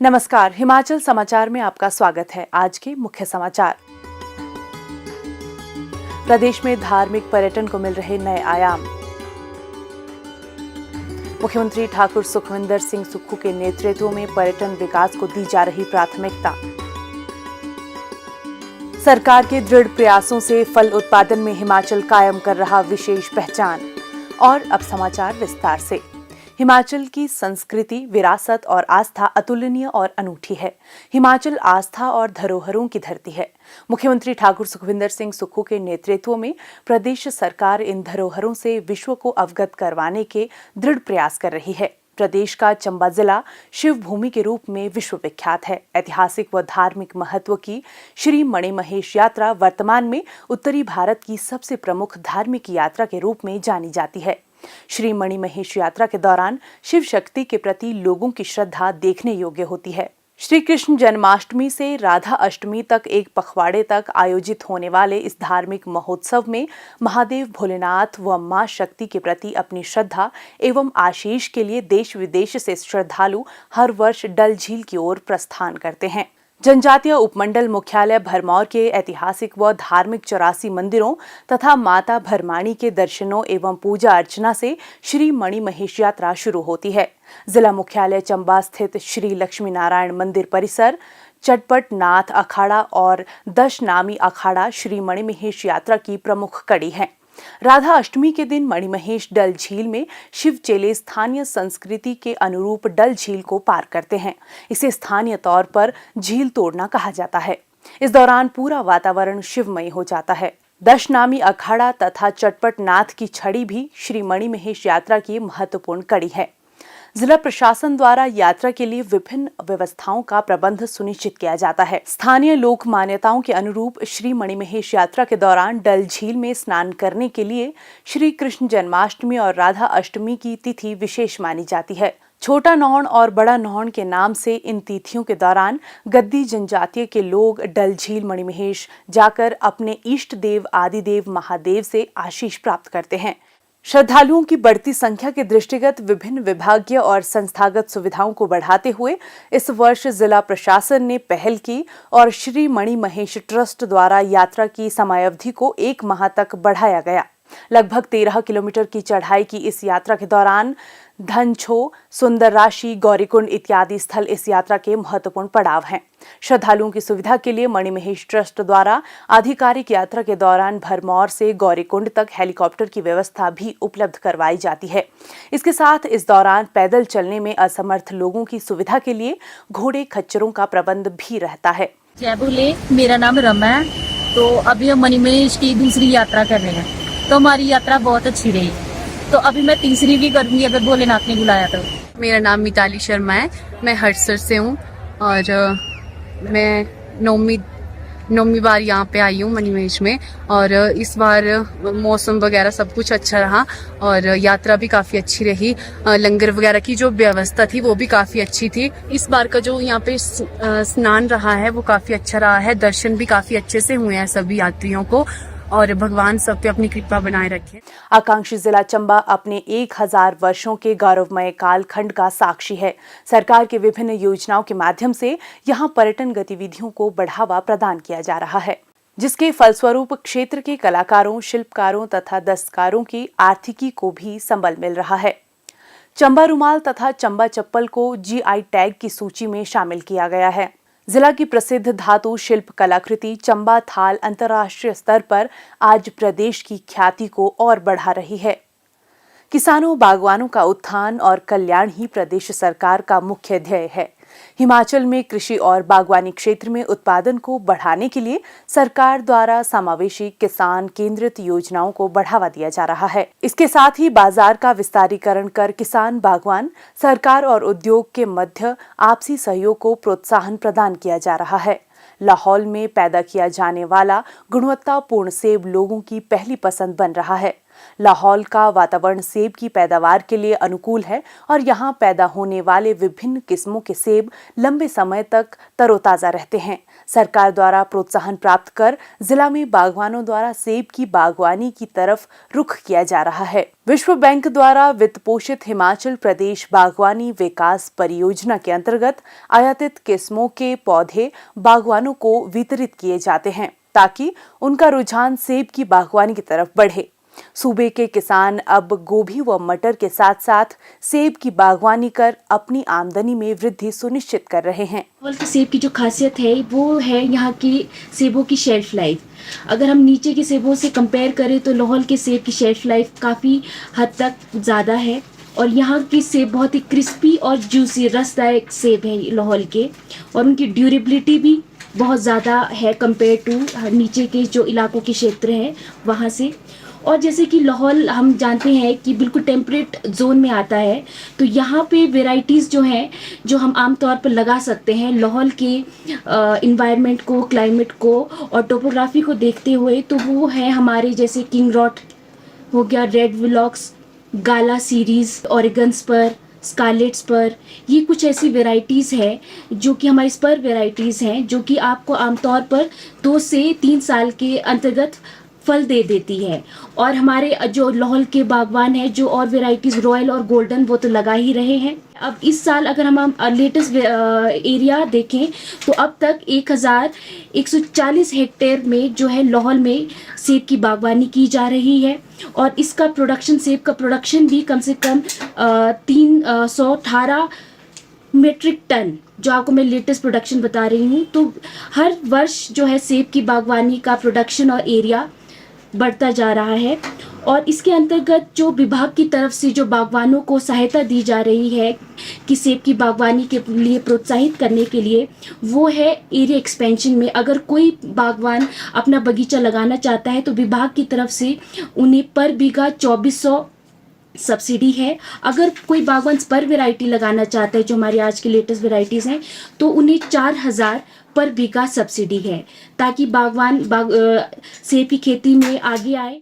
नमस्कार, हिमाचल समाचार में आपका स्वागत है। आज के मुख्य समाचार। प्रदेश में धार्मिक पर्यटन को मिल रहे नए आयाम। मुख्यमंत्री ठाकुर सुखविंदर सिंह सुक्खू के नेतृत्व में पर्यटन विकास को दी जा रही प्राथमिकता। सरकार के दृढ़ प्रयासों से फल उत्पादन में हिमाचल कायम कर रहा विशेष पहचान। और अब समाचार विस्तार से। हिमाचल की संस्कृति, विरासत और आस्था अतुलनीय और अनूठी है। हिमाचल आस्था और धरोहरों की धरती है। मुख्यमंत्री ठाकुर सुखविंदर सिंह सुक्खू के नेतृत्व में प्रदेश सरकार इन धरोहरों से विश्व को अवगत करवाने के दृढ़ प्रयास कर रही है। प्रदेश का चंबा जिला शिव भूमि के रूप में विश्व विख्यात है। ऐतिहासिक व धार्मिक महत्व की श्री मणिमहेश यात्रा वर्तमान में उत्तरी भारत की सबसे प्रमुख धार्मिक यात्रा के रूप में जानी जाती है। श्री मणिमहेश यात्रा के दौरान शिव शक्ति के प्रति लोगों की श्रद्धा देखने योग्य होती है। श्री कृष्ण जन्माष्टमी से राधा अष्टमी तक एक पखवाड़े तक आयोजित होने वाले इस धार्मिक महोत्सव में महादेव भोलेनाथ व मां शक्ति के प्रति अपनी श्रद्धा एवं आशीष के लिए देश विदेश से श्रद्धालु हर वर्ष डल झील की ओर प्रस्थान करते हैं। जनजातीय उपमंडल मुख्यालय भरमौर के ऐतिहासिक व धार्मिक 84 मंदिरों तथा माता भरमाणी के दर्शनों एवं पूजा अर्चना से श्री मणिमहेश यात्रा शुरू होती है। जिला मुख्यालय चंबा स्थित श्री लक्ष्मी नारायण मंदिर परिसर, चटपट नाथ अखाड़ा और दशनामी अखाड़ा श्री मणिमहेश यात्रा की प्रमुख कड़ी है। राधा अष्टमी के दिन मणिमहेश डल झील में शिव चेले स्थानीय संस्कृति के अनुरूप डल झील को पार करते हैं। इसे स्थानीय तौर पर झील तोड़ना कहा जाता है। इस दौरान पूरा वातावरण शिवमय हो जाता है। दशनामी अखाड़ा तथा चटपट नाथ की छड़ी भी श्री मणिमहेश यात्रा की महत्वपूर्ण कड़ी है। जिला प्रशासन द्वारा यात्रा के लिए विभिन्न व्यवस्थाओं का प्रबंध सुनिश्चित किया जाता है। स्थानीय लोक मान्यताओं के अनुरूप श्री मणिमहेश यात्रा के दौरान डल झील में स्नान करने के लिए श्री कृष्ण जन्माष्टमी और राधा अष्टमी की तिथि विशेष मानी जाती है। छोटा नौहण और बड़ा नौहण के नाम से इन तिथियों के दौरान गद्दी जनजातीय के लोग डल झील मणिमहेश जाकर अपने इष्ट देव आदिदेव महादेव से आशीष प्राप्त करते हैं। श्रद्धालुओं की बढ़ती संख्या के दृष्टिगत विभिन्न विभागीय और संस्थागत सुविधाओं को बढ़ाते हुए इस वर्ष जिला प्रशासन ने पहल की और श्री मणिमहेश ट्रस्ट द्वारा यात्रा की समयावधि को 1 माह तक बढ़ाया गया। लगभग 13 किलोमीटर की चढ़ाई की इस यात्रा के दौरान धनछो, सुंदरराशि, गौरीकुंड इत्यादि स्थल इस यात्रा के महत्वपूर्ण पड़ाव हैं। श्रद्धालुओं की सुविधा के लिए मणिमहेश ट्रस्ट द्वारा आधिकारिक यात्रा के दौरान भरमौर से गौरीकुंड तक हेलीकॉप्टर की व्यवस्था भी उपलब्ध करवाई जाती है। इसके साथ इस दौरान पैदल चलने में असमर्थ लोगों की सुविधा के लिए घोड़े खच्चरों का प्रबंध भी रहता है। जय भोले, मेरा नाम रमा है। तो अभी हम मणिमहेश की दूसरी यात्रा कर रहे हैं, तो हमारी यात्रा बहुत अच्छी रही। तो अभी मैं तीसरी भी करूंगी अगर भोलेनाथ ने बुलाया तो। मेरा नाम मिताली शर्मा है, मैं हड़सर से हूँ और मैं नौवीं बार यहाँ पे आई हूँ मणिमहेश में। और इस बार मौसम वगैरह सब कुछ अच्छा रहा और यात्रा भी काफ़ी अच्छी रही। लंगर वगैरह की जो व्यवस्था थी वो भी काफ़ी अच्छी थी। इस बार का जो यहाँ पे स्नान रहा है वो काफ़ी अच्छा रहा है। दर्शन भी काफ़ी अच्छे से हुए हैं सभी यात्रियों को और भगवान सब पे अपनी कृपा बनाए रखे। आकांक्षी जिला चंबा अपने 1000 वर्षों के गौरवमय कालखंड का साक्षी है। सरकार के विभिन्न योजनाओं के माध्यम से यहाँ पर्यटन गतिविधियों को बढ़ावा प्रदान किया जा रहा है, जिसके फलस्वरूप क्षेत्र के कलाकारों, शिल्पकारों तथा दस्तकारों की आर्थिकी को भी संबल मिल रहा है। चंबा रुमाल तथा चंबा चप्पल को GI टैग की सूची में शामिल किया गया है। जिला की प्रसिद्ध धातु शिल्प कलाकृति चंबा थाल अंतर्राष्ट्रीय स्तर पर आज प्रदेश की ख्याति को और बढ़ा रही है। किसानों, बागवानों का उत्थान और कल्याण ही प्रदेश सरकार का मुख्य ध्येय है। हिमाचल में कृषि और बागवानी क्षेत्र में उत्पादन को बढ़ाने के लिए सरकार द्वारा समावेशी किसान केंद्रित योजनाओं को बढ़ावा दिया जा रहा है। इसके साथ ही बाजार का विस्तारीकरण कर किसान, बागवान, सरकार और उद्योग के मध्य आपसी सहयोग को प्रोत्साहन प्रदान किया जा रहा है। लाहौल में पैदा किया जाने वाला गुणवत्तापूर्ण सेब लोगों की पहली पसंद बन रहा है। लाहौल का वातावरण सेब की पैदावार के लिए अनुकूल है और यहाँ पैदा होने वाले विभिन्न किस्मों के सेब लंबे समय तक तरोताजा रहते हैं। सरकार द्वारा प्रोत्साहन प्राप्त कर जिला में बागवानों द्वारा सेब की बागवानी की तरफ रुख किया जा रहा है। विश्व बैंक द्वारा वित्त पोषित हिमाचल प्रदेश बागवानी विकास परियोजना के अंतर्गत आयातित किस्मों के पौधे बागवानों को वितरित किए जाते हैं ताकि उनका रुझान सेब की बागवानी की तरफ बढ़े। सूबे के किसान अब गोभी व मटर के साथ साथ सेब की बागवानी कर अपनी आमदनी में वृद्धि सुनिश्चित कर रहे हैं। लाहौल के सेब की जो खासियत है वो है यहाँ की सेबों की शेल्फ लाइफ। अगर हम नीचे के सेबों से कंपेयर करें तो लाहौल के सेब की शेल्फ लाइफ काफ़ी हद तक ज़्यादा है और यहाँ की सेब बहुत ही क्रिस्पी और जूसी रसदायक सेब है लाहौल के, और उनकी ड्यूरेबिलिटी भी बहुत ज़्यादा है कंपेयर टू नीचे के जो इलाकों के क्षेत्र हैं वहाँ से। और जैसे कि लाहौल हम जानते हैं कि बिल्कुल टेम्परेट जोन में आता है, तो यहाँ पे वेराइटीज़ जो हैं जो हम आम तौर पर लगा सकते हैं लाहौल के इन्वायरमेंट को, क्लाइमेट को और टोपोग्राफी को देखते हुए, तो वो है हमारे जैसे किंग रॉट हो गया, Red Velox, Gala series, Oregon Spur, Scarlet Spur. ये कुछ ऐसी वेराइटीज़ हैं जो कि हमारी स्पर वेराइटीज़ हैं जो कि आपको आमतौर पर 2 से 3 साल के अंतर्गत फल दे देती है। और हमारे जो लाहौल के बागवान हैं जो और वेराइटीज़ रॉयल और गोल्डन वो तो लगा ही रहे हैं। अब इस साल अगर हम लेटेस्ट एरिया देखें तो अब तक 1140 हेक्टेयर में जो है लाहौल में सेब की बागवानी की जा रही है और इसका प्रोडक्शन, सेब का प्रोडक्शन भी कम से कम 318 मेट्रिक टन, जो आपको मैं लेटेस्ट प्रोडक्शन बता रही हूँ। तो हर वर्ष जो है सेब की बागवानी का प्रोडक्शन और एरिया बढ़ता जा रहा है और इसके अंतर्गत जो विभाग की तरफ से जो बागवानों को सहायता दी जा रही है कि सेब की बागवानी के लिए प्रोत्साहित करने के लिए, वो है एरिया एक्सपेंशन में। अगर कोई बागवान अपना बगीचा लगाना चाहता है तो विभाग की तरफ से उन्हें पर बीघा 2400 सब्सिडी है। अगर कोई बागवान स्पर वैरायटी लगाना चाहता है जो हमारी आज की लेटेस्ट वैरायटीज़ हैं तो उन्हें 4000 पर बीघा सब्सिडी है ताकि बागवान सेब की खेती में आगे आए।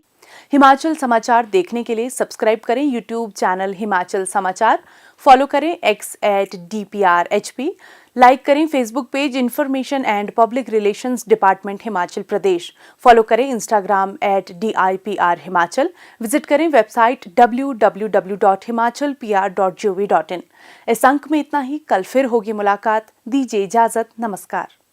हिमाचल समाचार देखने के लिए सब्सक्राइब करें यूट्यूब चैनल हिमाचल समाचार, फॉलो करें x@dprhp, लाइक करें Facebook page information and public relations department Himachal Pradesh, follow करें इंस्टाग्राम @DIPR हिमाचल, विजिट करें वेबसाइट www.himachalpr.gov.in। इस अंक में इतना ही, कल फिर होगी मुलाकात। दीजिए इजाजत, नमस्कार।